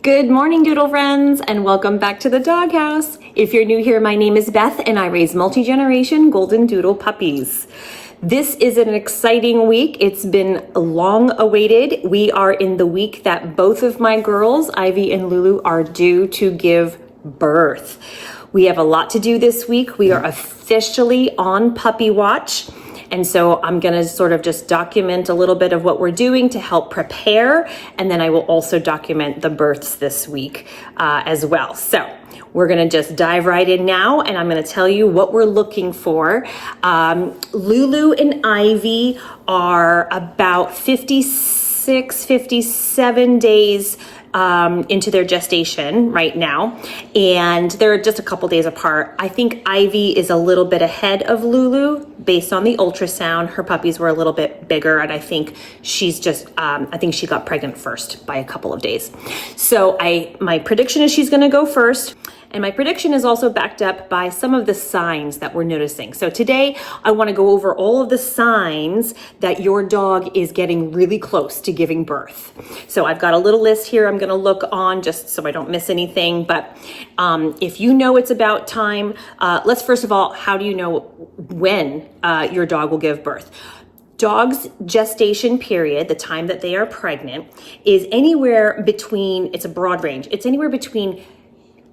Good morning, Doodle friends, and welcome back to the doghouse. If you're new here, my name is Beth, and I raise multi-generation golden doodle puppies. This is an exciting week. It's been long awaited. We are in the week that both of my girls, Ivy and Lulu, are due to give birth. We have a lot to do this week. We are officially on puppy watch. And so I'm gonna sort of just document a little bit of what we're doing to help prepare. And then I will also document the births this week as well. So we're gonna just dive right in now, and I'm gonna tell you what we're looking for. Lulu and Ivy are about 56, 57 days into their gestation right now, and they're just a couple days apart. I think Ivy is a little bit ahead of Lulu based on the ultrasound. Her puppies were a little bit bigger, and I think she's just I think she got pregnant first by a couple of days. So my prediction is she's going to go first. And my prediction is also backed up by some of the signs that we're noticing. So today I want to go over all of the signs that your dog is getting really close to giving birth. So I've got a little list here I'm going to look on just so I don't miss anything. But if you know it's about time, let's first of all, how do you know when your dog will give birth? Dogs' gestation period, the time that they are pregnant, is anywhere between, it's a broad range, it's anywhere between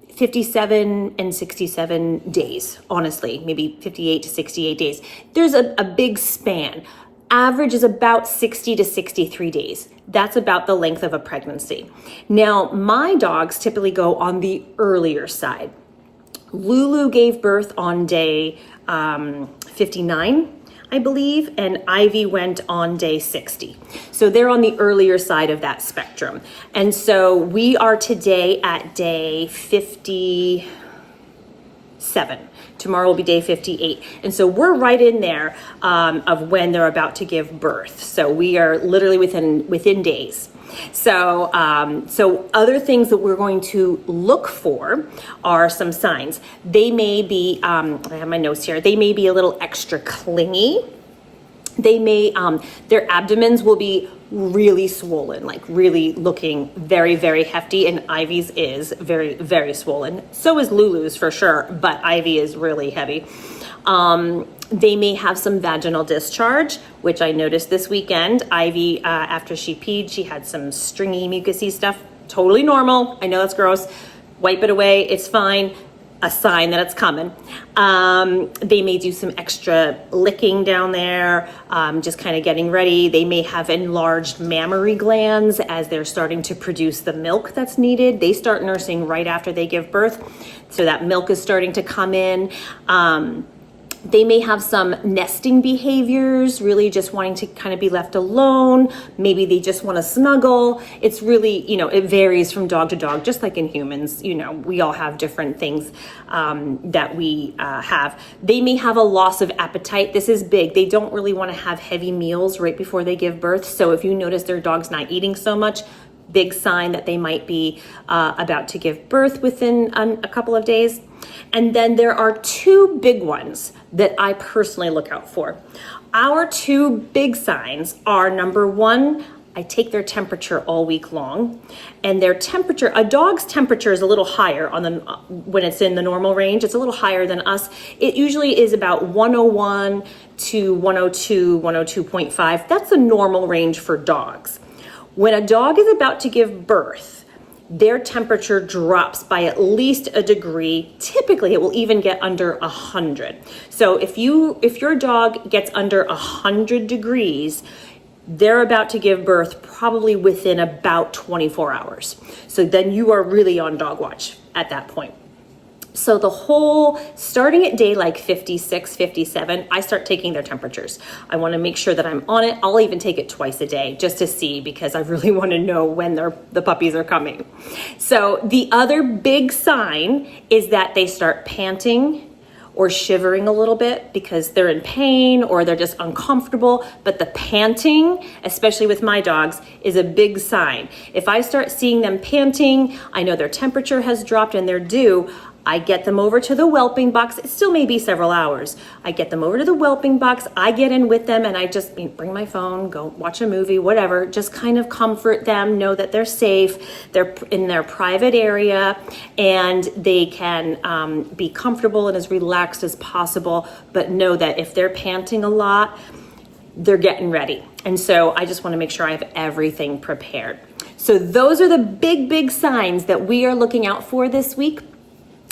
57 and 67 days, honestly, maybe 58 to 68 days. There's a big span. Average is about 60 to 63 days. That's about the length of a pregnancy. Now, my dogs typically go on the earlier side. Lulu gave birth on day 59, I believe, and Ivy went on day 60. So they're on the earlier side of that spectrum. And so we are today at day 57. Tomorrow will be day 58. And so we're right in there of when they're about to give birth. So we are literally within days. So other things that we're going to look for are some signs. They may be, I have my notes here, they may be a little extra clingy. They may, their abdomens will be really swollen, like really looking very, very hefty, and Ivy's is very, very swollen. So is Lulu's for sure, but Ivy is really heavy. They may have some vaginal discharge, which I noticed this weekend. Ivy, after she peed, she had some stringy, mucusy stuff. Totally normal. I know that's gross. Wipe it away. It's fine. A sign that it's coming. They may do some extra licking down there, just kind of getting ready. They may have enlarged mammary glands as they're starting to produce the milk that's needed. They start nursing right after they give birth, so that milk is starting to come in. They may have some nesting behaviors, really just wanting to kind of be left alone. Maybe they just want to snuggle. It's really, it varies from dog to dog, just like in humans. We all have different things that we have. They may have a loss of appetite. This is big. They don't really want to have heavy meals right before they give birth. So if you notice their dog's not eating so much, big sign that they might be about to give birth within a couple of days. And then there are two big ones that I personally look out for. Our two big signs are, number one, I take their temperature all week long, and their temperature, a dog's temperature is a little higher when it's in the normal range. It's a little higher than us. It usually is about 101 to 102, 102.5. That's a normal range for dogs. When a dog is about to give birth, their temperature drops by at least a degree. Typically, it will even get under 100. So if your dog gets under 100 degrees, they're about to give birth probably within about 24 hours. So then you are really on dog watch at that point. So starting at day like 56, 57, I start taking their temperatures. I want to make sure that I'm on it. I'll even take it twice a day just to see, because I really want to know when the puppies are coming. So the other big sign is that they start panting or shivering a little bit because they're in pain or they're just uncomfortable. But the panting, especially with my dogs, is a big sign. If I start seeing them panting, I know their temperature has dropped and they're due. I get them over to the whelping box. It still may be several hours. I get them over to the whelping box. I get in with them and I just bring my phone, go watch a movie, whatever, just kind of comfort them, know that they're safe, they're in their private area, and they can be comfortable and as relaxed as possible, but know that if they're panting a lot, they're getting ready. And so I just want to make sure I have everything prepared. So those are the big signs that we are looking out for this week.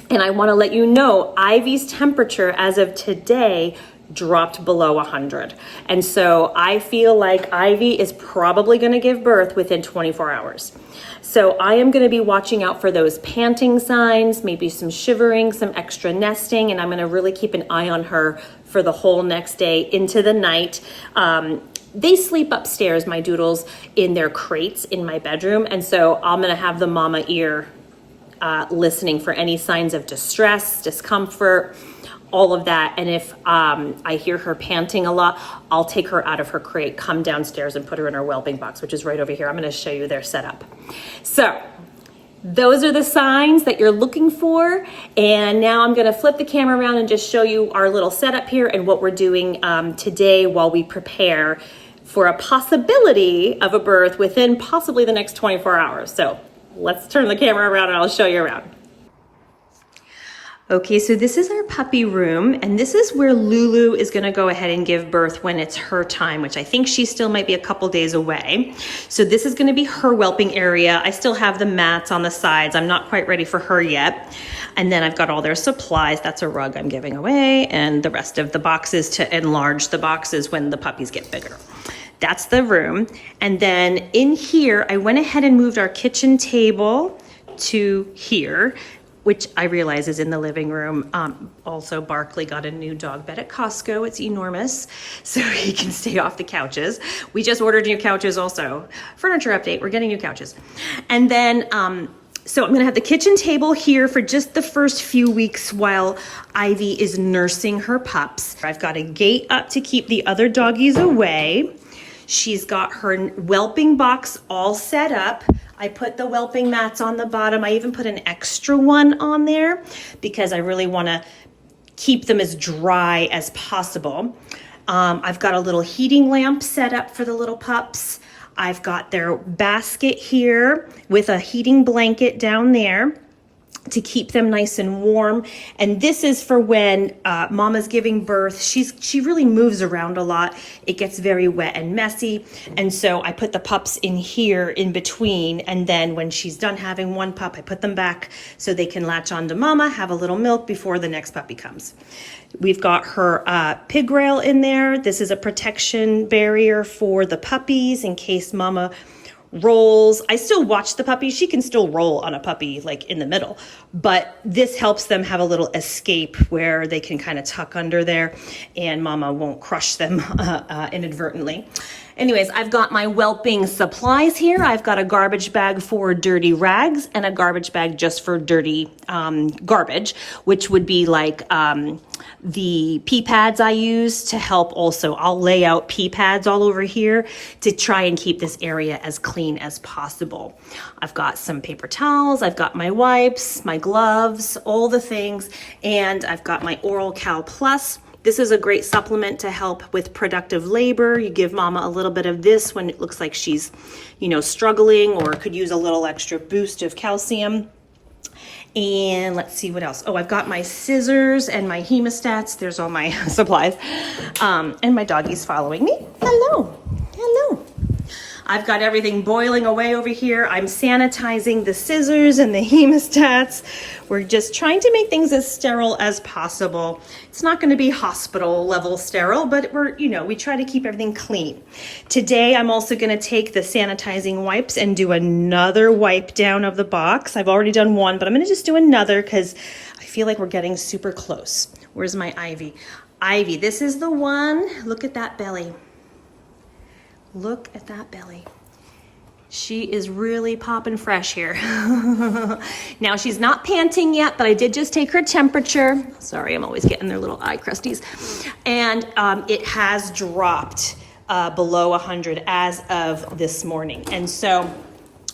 And I want to let you know Ivy's temperature as of today dropped below 100. And so I feel like Ivy is probably going to give birth within 24 hours. So I am going to be watching out for those panting signs, maybe some shivering, some extra nesting, and I'm going to really keep an eye on her for the whole next day into the night. They sleep upstairs, my doodles, in their crates in my bedroom. And so I'm going to have the mama ear listening for any signs of distress, discomfort, all of that. And if I hear her panting a lot, I'll take her out of her crate, come downstairs and put her in her whelping box, which is right over here. I'm going to show you their setup. So those are the signs that you're looking for. And now I'm going to flip the camera around and just show you our little setup here and what we're doing today while we prepare for a possibility of a birth within possibly the next 24 hours. So let's turn the camera around and I'll show you around. Okay, so this is our puppy room, and this is where Lulu is gonna go ahead and give birth when it's her time, which I think she still might be a couple days away. So this is gonna be her whelping area. I still have the mats on the sides. I'm not quite ready for her yet. And then I've got all their supplies. That's a rug I'm giving away, and the rest of the boxes to enlarge the boxes when the puppies get bigger. That's the room. And then in here, I went ahead and moved our kitchen table to here, which I realize is in the living room. Also, Barkley got a new dog bed at Costco. It's enormous, so he can stay off the couches. We just ordered new couches also. Furniture update, we're getting new couches. And then, so I'm gonna have the kitchen table here for just the first few weeks while Ivy is nursing her pups. I've got a gate up to keep the other doggies away. She's got her whelping box all set up. I put the whelping mats on the bottom. I even put an extra one on there because I really want to keep them as dry as possible. I've got a little heating lamp set up for the little pups. I've got their basket here with a heating blanket down there to keep them nice and warm. And this is for when mama's giving birth. She really moves around a lot. It gets very wet and messy. And so I put the pups in here in between. And then when she's done having one pup, I put them back so they can latch on to mama, have a little milk before the next puppy comes. We've got her pig rail in there. This is a protection barrier for the puppies in case mama rolls. I still watch the puppy. She can still roll on a puppy like in the middle, but this helps them have a little escape where they can kind of tuck under there and mama won't crush them inadvertently. Anyways, I've got my whelping supplies here. I've got a garbage bag for dirty rags and a garbage bag just for dirty garbage, which would be like the pee pads I use to help also. I'll lay out pee pads all over here to try and keep this area as clean as possible. I've got some paper towels, I've got my wipes, my gloves, all the things, and I've got my Oral Cal Plus. This is a great supplement to help with productive labor. You give mama a little bit of this when it looks like she's, struggling or could use a little extra boost of calcium. And let's see what else. Oh, I've got my scissors and my hemostats. There's all my supplies. And my doggy's following me. Hello. Hello. I've got everything boiling away over here. I'm sanitizing the scissors and the hemostats. We're just trying to make things as sterile as possible. It's not going to be hospital level sterile, but we try to keep everything clean. Today, I'm also going to take the sanitizing wipes and do another wipe down of the box. I've already done one, but I'm going to just do another because I feel like we're getting super close. Where's my Ivy? Ivy, this is the one. Look at that belly. Look at that belly. She is really popping fresh here. Now she's not panting yet, but I did just take her temperature. Sorry, I'm always getting their little eye crusties. And it has dropped below 100 as of this morning. And so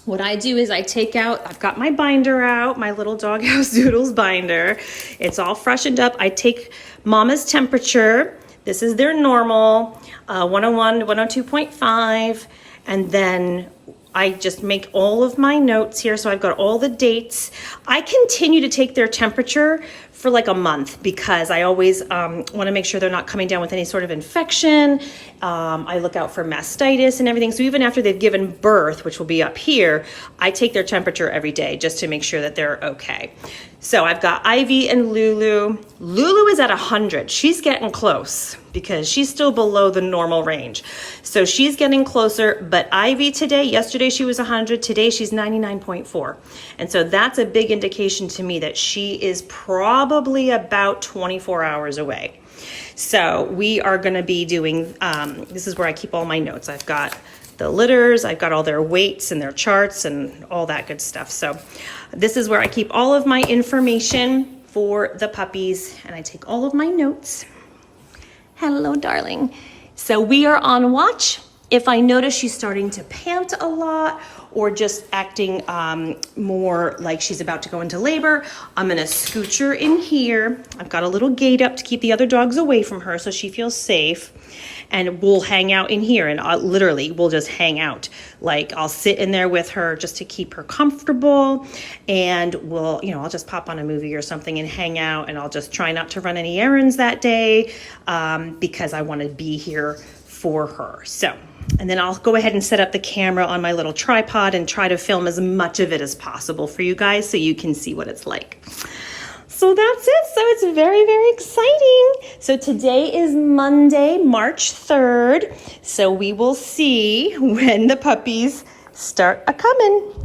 what I do is I take out, I've got my binder out, my little Doghouse Doodles binder. It's all freshened up. I take Mama's temperature. This is their normal, 101 to 102.5. And then I just make all of my notes here. So I've got all the dates. I continue to take their temperature for like a month because I always want to make sure they're not coming down with any sort of infection. I look out for mastitis and everything. So even after they've given birth, which will be up here, I take their temperature every day just to make sure that they're okay. So I've got Ivy and Lulu. Lulu is at 100. She's getting close because she's still below the normal range. So she's getting closer, but Ivy today, yesterday she was 100, today she's 99.4. And so that's a big indication to me that she is probably about 24 hours away. So we are gonna be doing, this is where I keep all my notes. I've got the litters, I've got all their weights and their charts and all that good stuff. So this is where I keep all of my information for the puppies, and I take all of my notes. Hello, darling. So we are on watch. If I notice she's starting to pant a lot or just acting more like she's about to go into labor, I'm gonna scooch her in here. I've got a little gate up to keep the other dogs away from her so she feels safe. And we'll hang out in here, and literally we'll just hang out. Like I'll sit in there with her just to keep her comfortable, and we'll, you know, I'll just pop on a movie or something and hang out, and I'll just try not to run any errands that day because I want to be here for her. So, and then I'll go ahead and set up the camera on my little tripod and try to film as much of it as possible for you guys so you can see what it's like. So that's it. So it's very, very exciting. So today is Monday, March 3rd. So we will see when the puppies start a-coming.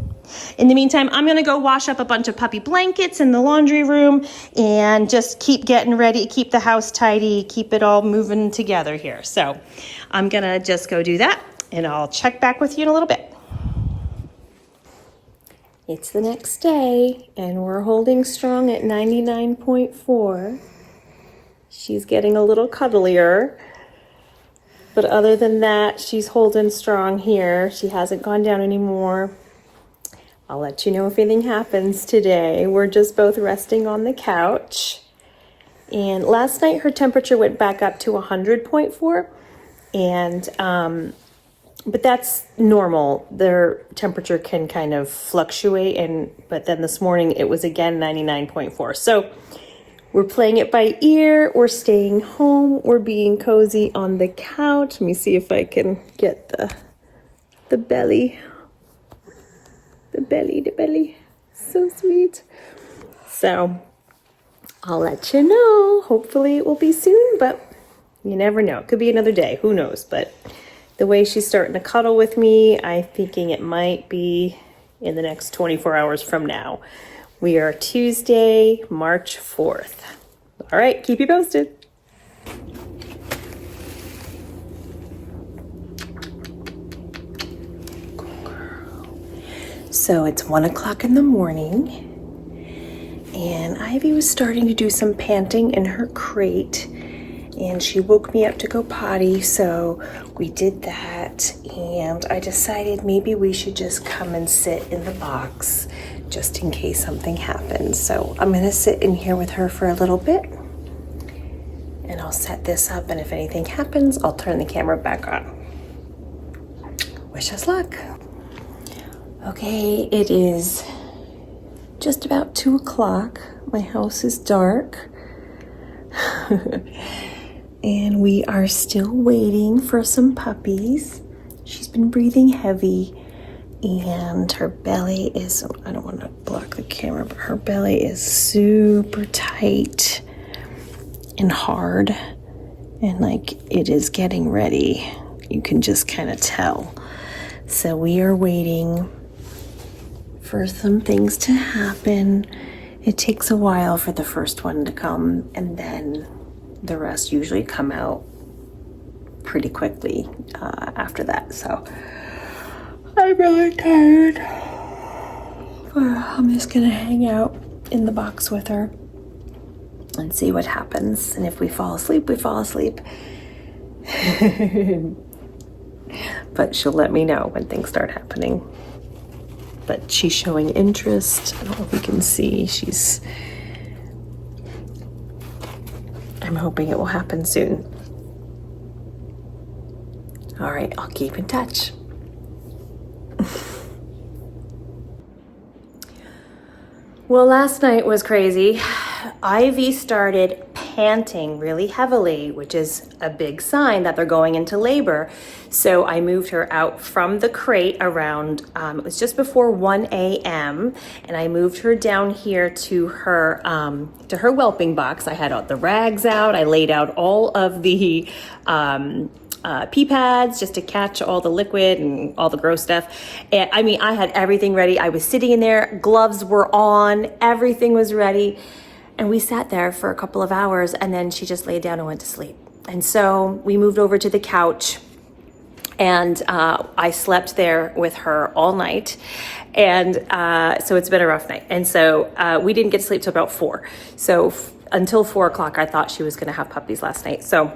In the meantime, I'm going to go wash up a bunch of puppy blankets in the laundry room and just keep getting ready, keep the house tidy, keep it all moving together here. So I'm going to just go do that, and I'll check back with you in a little bit. It's the next day, and we're holding strong at 99.4. She's getting a little cuddlier, but other than that, she's holding strong here. She hasn't gone down anymore. I'll let you know if anything happens today. We're just both resting on the couch. And last night, her temperature went back up to 100.4, and but that's normal. Their temperature can kind of fluctuate, but then this morning it was again 99.4. So we're playing it by ear. We're staying home. We're being cozy on the couch. Let me see if I can get the belly. The belly. So sweet. So I'll let you know. Hopefully it will be soon, but you never know. It could be another day. Who knows? But the way she's starting to cuddle with me, I'm thinking it might be in the next 24 hours from now. We are Tuesday, March 4th. All right, keep you posted. So it's 1 o'clock in the morning, and Ivy was starting to do some panting in her crate. And she woke me up to go potty, so we did that, and I decided maybe we should just come and sit in the box just in case something happens. So I'm gonna sit in here with her for a little bit, and I'll set this up, and if anything happens, I'll turn the camera back on. Wish us luck. Okay, it is just about 2 o'clock. My house is dark. And we are still waiting for some puppies. She's been breathing heavy, and her belly is, I don't want to block the camera, but her belly is super tight and hard, and like it is getting ready. You can just kind of tell. So we are waiting for some things to happen. It takes a while for the first one to come, and then the rest usually come out pretty quickly after that. So I'm really tired. I'm just gonna hang out in the box with her and see what happens. And if we fall asleep, we fall asleep. But she'll let me know when things start happening. but she's showing interest. I don't know if you can see. I'm hoping it will happen soon. All right, I'll keep in touch. Well, last night was crazy. Ivy started panting really heavily, which is a big sign that they're going into labor. So I moved her out from the crate around, it was just before 1 a.m. and I moved her down here to her whelping box. I had all the rags out. I laid out all of the pee pads just to catch all the liquid and all the gross stuff. And I mean, I had everything ready. I was sitting in there, gloves were on, everything was ready. And we sat there for a couple of hours and then she just laid down and went to sleep. And so we moved over to the couch and I slept there with her all night. And so it's been a rough night. And so we didn't get to sleep till about 4. So until 4 o'clock, I thought she was gonna have puppies last night. So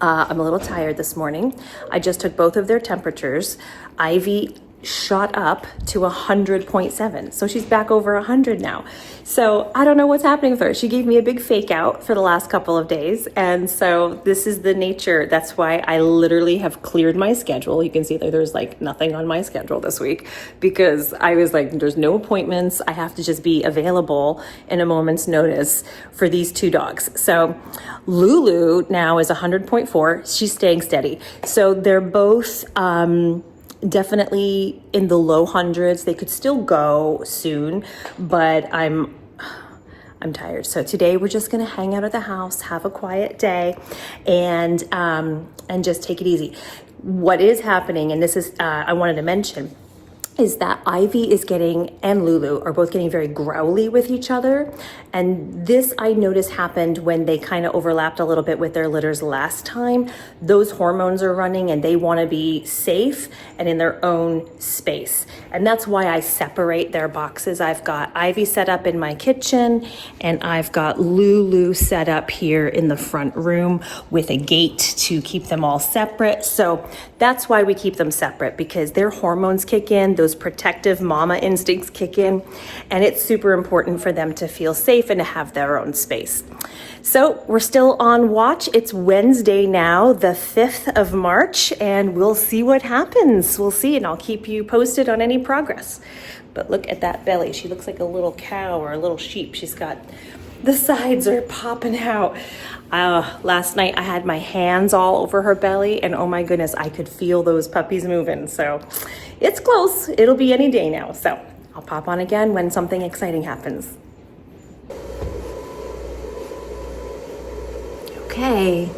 I'm a little tired this morning. I just took both of their temperatures. Ivy shot up to 100.7. So she's back over 100 now. So I don't know what's happening with her. She gave me a big fake out for the last couple of days. And so this is the nature. That's why I literally have cleared my schedule. You can see that there's like nothing on my schedule this week because I was like, there's no appointments. I have to just be available in a moment's notice for these 2 dogs. So Lulu now is 100.4. She's staying steady. So they're both, definitely in the low hundreds. They could still go soon, but I'm tired. So today we're just gonna hang out at the house, have a quiet day, and just take it easy. What is happening, and this is I wanted to mention, is that Ivy is getting, and Lulu are both getting very growly with each other. And this I noticed happened when they kind of overlapped a little bit with their litters last time. Those hormones are running and they want to be safe and in their own space. And that's why I separate their boxes. I've got Ivy set up in my kitchen and I've got Lulu set up here in the front room with a gate to keep them all separate. So that's why we keep them separate, because their hormones kick in, those protective mama instincts kick in, and it's super important for them to feel safe and to have their own space. So we're still on watch. It's Wednesday now, the 5th of March, and we'll see what happens. We'll see, and I'll keep you posted on any progress. But look at that belly. She looks like a little cow or a little sheep. She's got, the sides are popping out. Last night I had my hands all over her belly, and oh my goodness, I could feel those puppies moving. So it's close. It'll be any day now. So I'll pop on again when something exciting happens. Okay.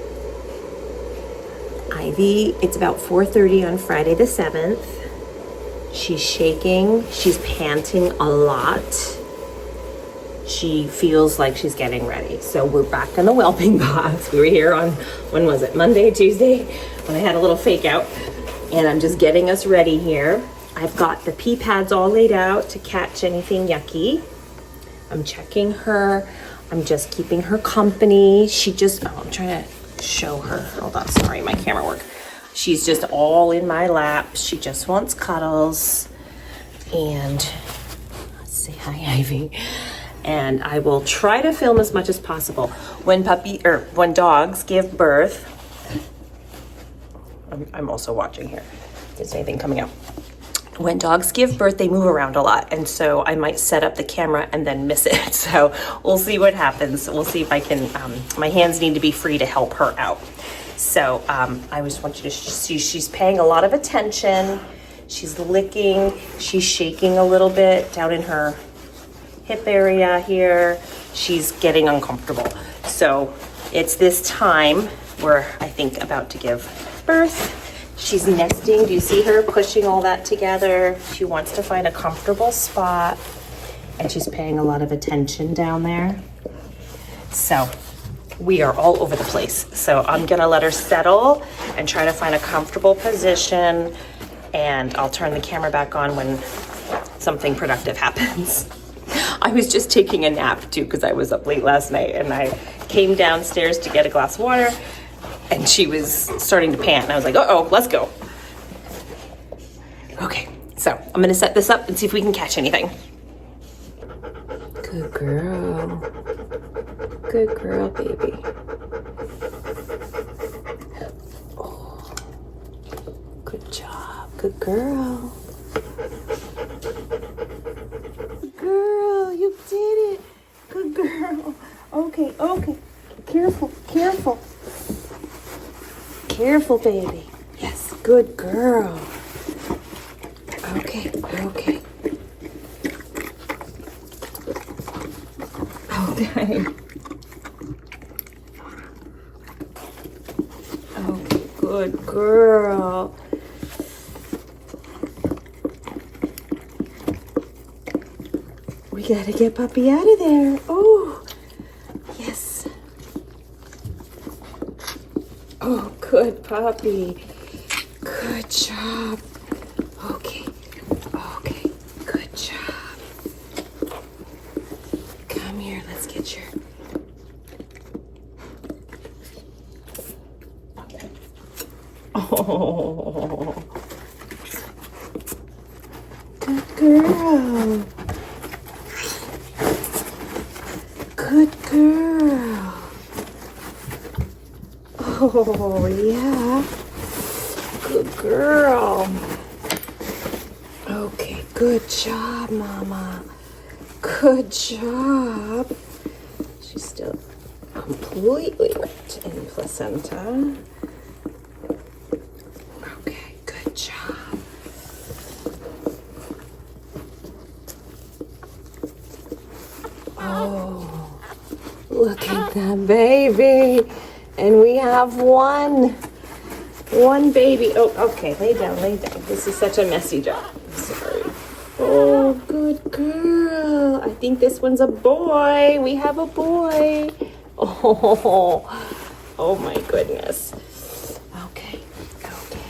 Ivy, it's about 4:30 on Friday the 7th. She's shaking. She's panting a lot. She feels like she's getting ready. So we're back in the whelping box. We were here on, when was it? Monday, Tuesday, when I had a little fake out. And I'm just getting us ready here. I've got the pee pads all laid out to catch anything yucky. I'm checking her. I'm just keeping her company. I'm trying to show her. Hold on, sorry, my camera work. She's just all in my lap. She just wants cuddles. And let's say hi, Ivy. And I will try to film as much as possible. When dogs give birth, I'm also watching here. Is anything coming out? When dogs give birth, they move around a lot. And so I might set up the camera and then miss it. So we'll see what happens. We'll see if I can, my hands need to be free to help her out. So I just want you to see, she's paying a lot of attention. She's licking, she's shaking a little bit down in her hip area here. She's getting uncomfortable. So it's this time we're, I think, about to give birth. She's nesting. Do you see her pushing all that together? She wants to find a comfortable spot, and she's paying a lot of attention down there. So we are all over the place. So I'm gonna let her settle and try to find a comfortable position, and I'll turn the camera back on when something productive happens. I was just taking a nap too because I was up late last night, and I came downstairs to get a glass of water and she was starting to pant, and I was like, uh-oh, let's go. Okay, So I'm gonna set this up and see if we can catch anything. Good girl. Good girl, baby. Oh, good job. Good girl. Good girl, you did it. Good girl. Okay, okay. Careful, careful. Careful, baby. Yes, good girl. Okay, okay. Okay. Oh, good girl. We gotta get Puppy out of there. Oh, yes. Oh, good puppy. Good job. Okay, okay, good job. Come here, let's get your... Oh, good girl. Good girl. Oh, yeah. Good girl. Okay, good job, Mama. Good job. She's still completely wrapped in placenta. Okay, good job. Oh, look at that baby. And we have one baby. Oh, okay, lay down, lay down. This is such a messy job. I'm sorry. Oh, good girl. I think this one's a boy. We have a boy. Oh my goodness. Okay, okay.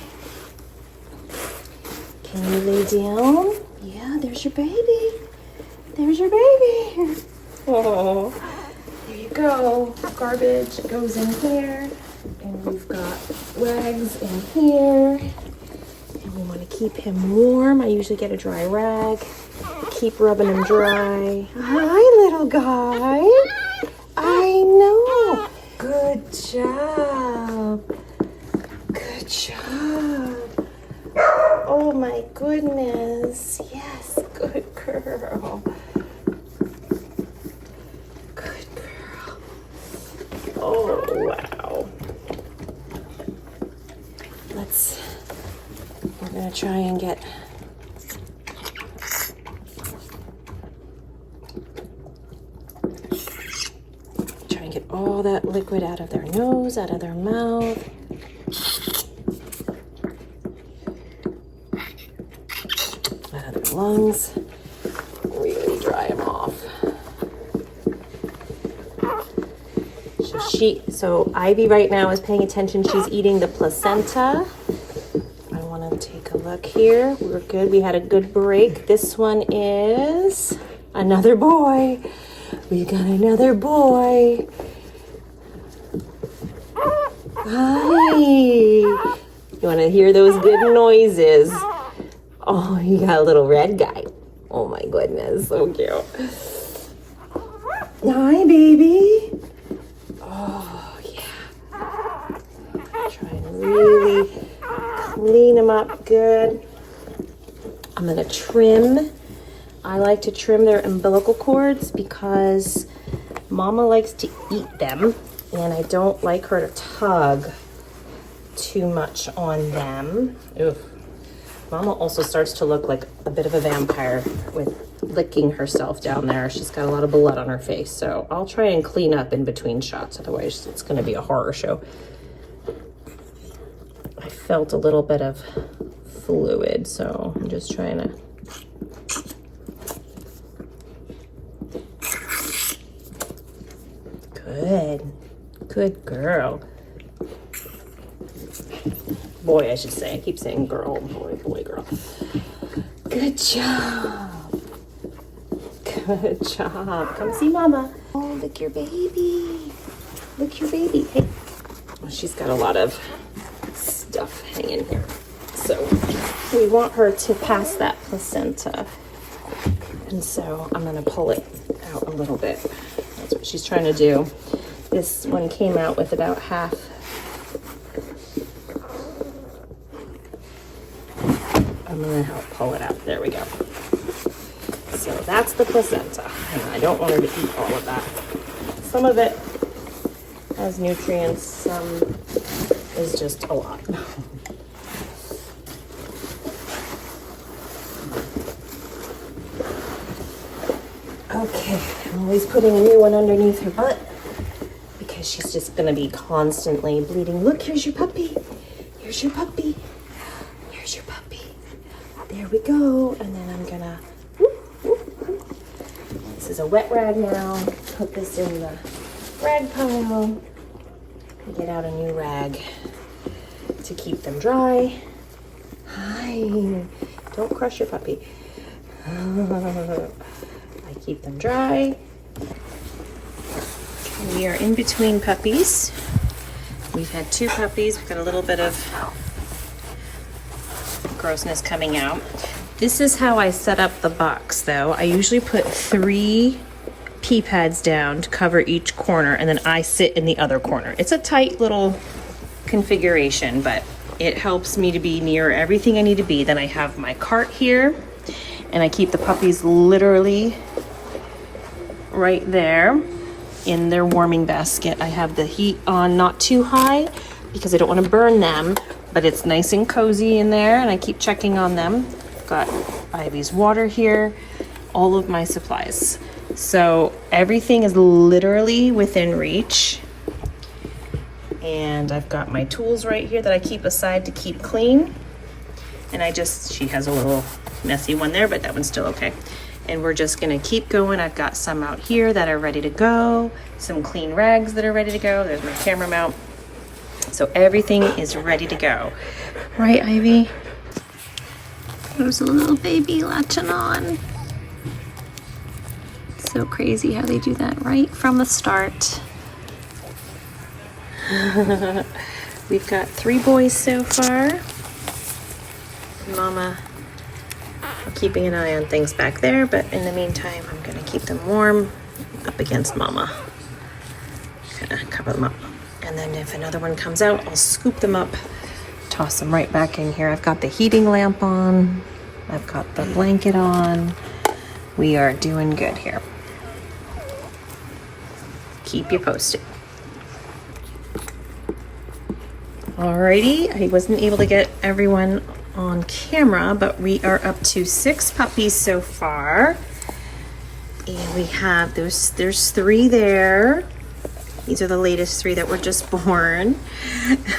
Can you lay down? Yeah, there's your baby. There's your baby. Oh, there you go. Garbage goes in here. And we've got rags in here. And we want to keep him warm. I usually get a dry rag. Keep rubbing him dry. Hi, little guy. I know. Good job. Good job. Oh my goodness. Yes, good girl. Good girl. Oh, wow. We're gonna try and get all that liquid out of their nose, out of their mouth. Out of their lungs. Really dry them off. So Ivy right now is paying attention. She's eating the placenta. I want to take a look here. We're good. We had a good break. This one is another boy. We got another boy. Hi. You want to hear those good noises? Oh, you got a little red guy. Oh my goodness, so cute. Hi, baby. Oh, yeah. Try and really clean them up good. I'm gonna trim. I like to trim their umbilical cords because Mama likes to eat them, and I don't like her to tug too much on them. Oof. Mama also starts to look like a bit of a vampire with licking herself down there. She's got a lot of blood on her face, so I'll try and clean up in between shots, otherwise it's going to be a horror show. I felt a little bit of fluid, so I'm just trying to... Good. Good girl. Boy, I should say. I keep saying girl, boy, boy, girl. Good job. Good job. Come see Mama. Oh, look your baby. Look your baby. Hey. Well, she's got a lot of stuff hanging here. So we want her to pass that placenta. And so I'm gonna pull it out a little bit. That's what she's trying to do. This one came out with about half. I'm gonna help pull it out. There we go. So that's the placenta. And I don't want her to eat all of that. Some of it has nutrients, some is just a lot. Okay, I'm always putting a new one underneath her butt because she's just gonna be constantly bleeding. Look, here's your puppy. Here's your puppy. Here's your puppy. There we go. And then I'm gonna, this is a wet rag now. Put this in the rag pile. Get out a new rag to keep them dry. Hi, don't crush your puppy. I keep them dry. We are in between puppies. We've had 2 puppies. We've got a little bit of grossness coming out. This is how I set up the box though. I usually put 3 pee pads down to cover each corner, and then I sit in the other corner. It's a tight little configuration, but it helps me to be near everything I need to be. Then I have my cart here, and I keep the puppies literally right there in their warming basket. I have the heat on not too high because I don't want to burn them, but it's nice and cozy in there, and I keep checking on them. I've got Ivy's water here, all of my supplies. So everything is literally within reach. And I've got my tools right here that I keep aside to keep clean. And she has a little messy one there, but that one's still okay. And we're just gonna keep going. I've got some out here that are ready to go, some clean rags that are ready to go. There's my camera mount. So everything is ready to go. Right, Ivy? There's a little baby latching on. So crazy how they do that right from the start. We've got 3 boys so far. Mama, I'm keeping an eye on things back there, but in the meantime, I'm gonna keep them warm up against Mama. Gonna cover them up. And then if another one comes out, I'll scoop them up, toss them right back in here. I've got the heating lamp on. I've got the blanket on. We are doing good here. Keep you posted. Alrighty, I wasn't able to get everyone on camera, but we are up to 6 puppies so far. And we have, there's 3 there. These are the latest 3 that were just born.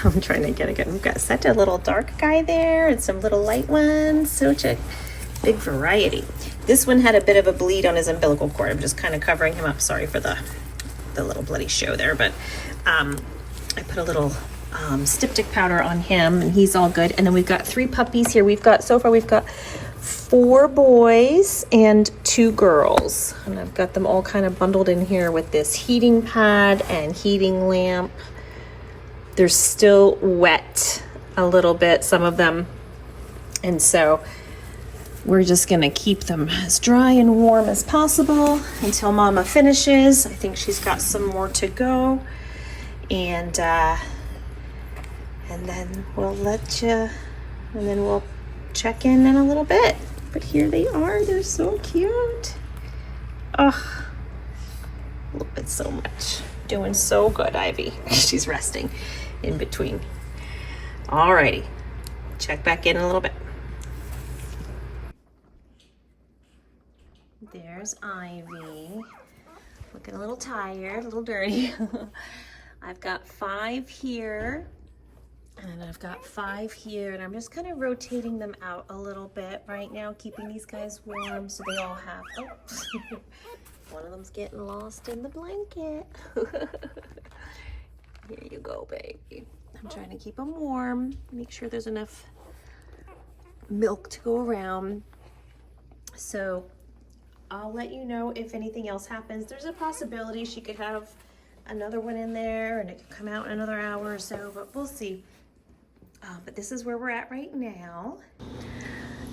I'm trying to get again. We've got such a little dark guy there and some little light ones. Such a big variety. This one had a bit of a bleed on his umbilical cord. I'm just kind of covering him up. Sorry for the little bloody show there, but I put a little styptic powder on him and he's all good. And then we've got 3 puppies here. So far we've got 4 boys and 2 girls. And I've got them all kind of bundled in here with this heating pad and heating lamp. They're still wet a little bit, some of them. And so we're just gonna keep them as dry and warm as possible until Mama finishes. I think she's got some more to go. And then we'll we'll check in a little bit. But here they are, they're so cute. Oh, I love it so much. Doing so good, Ivy. She's resting in between. Alrighty, check back in a little bit. There's Ivy, looking a little tired, a little dirty. I've got 5 here, and I've got 5 here, and I'm just kind of rotating them out a little bit right now, keeping these guys warm so they all have, oh, one of them's getting lost in the blanket. Here you go, baby. I'm trying to keep them warm, make sure there's enough milk to go around. So I'll let you know if anything else happens. There's a possibility she could have another one in there and it could come out in another hour or so, but we'll see. But this is where we're at right now.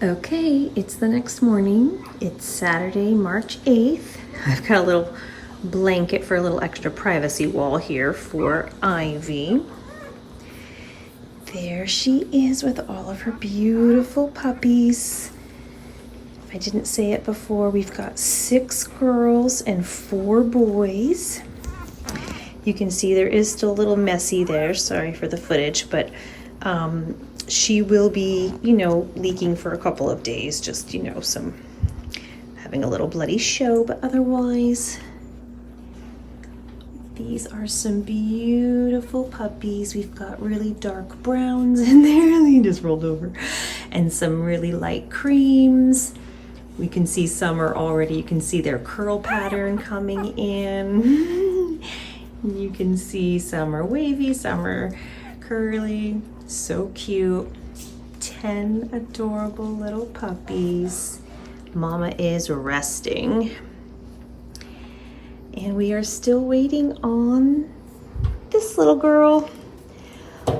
Okay, it's the next morning. It's Saturday, March 8th. I've got a little blanket for a little extra privacy wall here for Ivy. There she is with all of her beautiful puppies. If I didn't say it before, we've got 6 girls and 4 boys. You can see there is still a little messy there. Sorry for the footage, but she will be, leaking for a couple of days. Just, having a little bloody show, but otherwise, these are some beautiful puppies. We've got really dark browns in there. They just rolled over. And some really light creams. We can see some are already, you can see their curl pattern coming in. You can see some are wavy, some are curly. So cute. 10 adorable little puppies. Mama is resting. And we are still waiting on this little girl,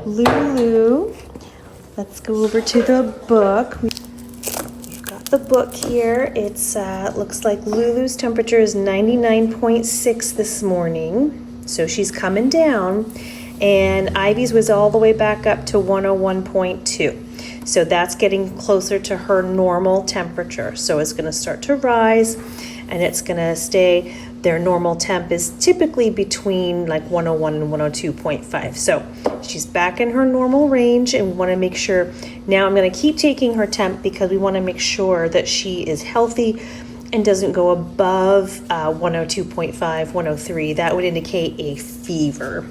Lulu. Let's go over to the book. We've got the book here. It's looks like Lulu's temperature is 99.6 this morning. So she's coming down. And Ivy's was all the way back up to 101.2. So that's getting closer to her normal temperature. So it's going to start to rise and it's going to stay. Their normal temp is typically between like 101 and 102.5. So she's back in her normal range, and we want to make sure. Now I'm going to keep taking her temp because we want to make sure that she is healthy and doesn't go above 102.5, 103. That would indicate a fever.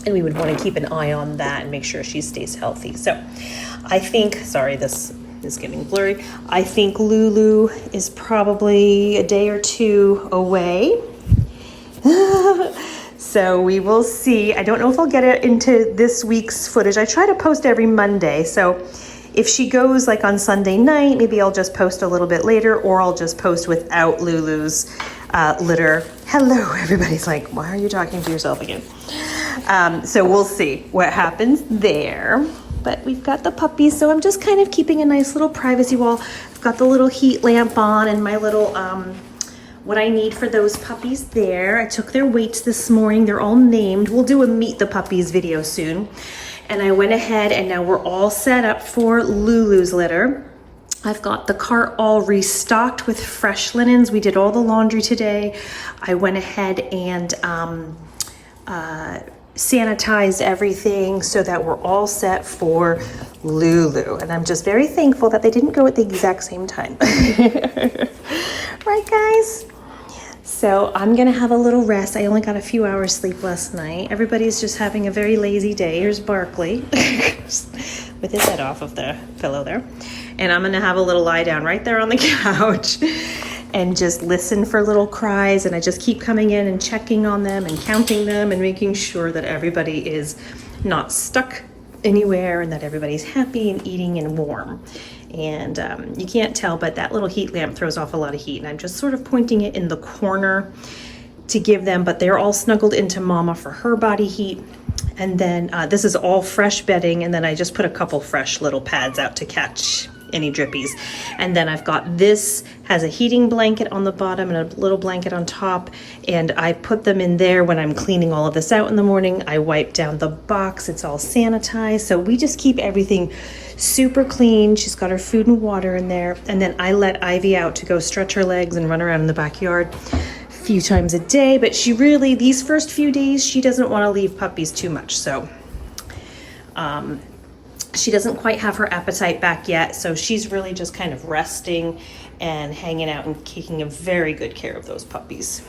And we would want to keep an eye on that and make sure she stays healthy. So I think, sorry, this is getting blurry. I think Lulu is probably a day or 2 away. So we will see. I don't know if I'll get it into this week's footage. I try to post every Monday. So if she goes like on Sunday night, maybe I'll just post a little bit later, or I'll just post without Lulu's litter. Hello, everybody's like, why are you talking to yourself again? So we'll see what happens there. But we've got the puppies, so I'm just kind of keeping a nice little privacy wall. I've got the little heat lamp on and my little, what I need for those puppies there. I took their weights this morning. They're all named. We'll do a Meet the Puppies video soon. And I went ahead and now we're all set up for Lulu's litter. I've got the cart all restocked with fresh linens. We did all the laundry today. I went ahead and sanitized everything so that we're all set for Lulu. And I'm just very thankful that they didn't go at the exact same time. Right, guys? So I'm gonna have a little rest. I only got a few hours sleep last night. Everybody's just having a very lazy day. Here's Barkley with his head off of the pillow there. And I'm gonna have a little lie down right there on the couch and just listen for little cries. And I just keep coming in and checking on them and counting them and making sure that everybody is not stuck anywhere and that everybody's happy and eating and warm. And you can't tell, but that little heat lamp throws off a lot of heat. And I'm just sort of pointing it in the corner to give them, but they're all snuggled into Mama for her body heat. And then this is all fresh bedding. And then I just put a couple fresh little pads out to catch any drippies. And then I've got this has a heating blanket on the bottom and a little blanket on top, and I put them in there when I'm cleaning all of this out in the morning. I wipe down the box. It's all sanitized, so we just keep everything super clean. She's got her food and water in there, and then I let Ivy out to go stretch her legs and run around in the backyard a few times a day. But she really, these first few days, she doesn't want to leave puppies too much, so she doesn't quite have her appetite back yet, so she's really just kind of resting and hanging out and taking a very good care of those puppies.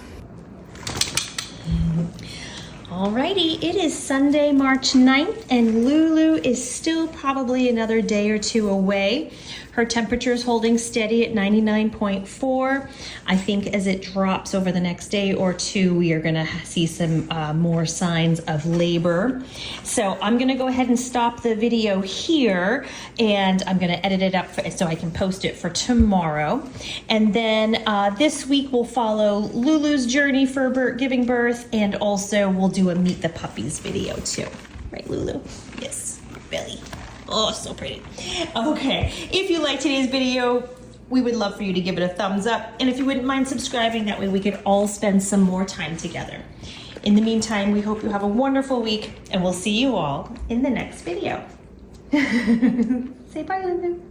Alrighty, it is Sunday, March 9th, and Lulu is still probably another day or 2 away. Her temperature is holding steady at 99.4. I think as it drops over the next day or 2, we are gonna see some more signs of labor. So I'm gonna go ahead and stop the video here, and I'm gonna edit it up so I can post it for tomorrow. And then this week we'll follow Lulu's journey for giving birth, and also we'll do a Meet the Puppies video too. Right, Lulu? Yes, Billy. Oh, so pretty. Okay, if you liked today's video, we would love for you to give it a thumbs up. And if you wouldn't mind subscribing, that way we could all spend some more time together. In the meantime, we hope you have a wonderful week, and we'll see you all in the next video. Say bye, Linda.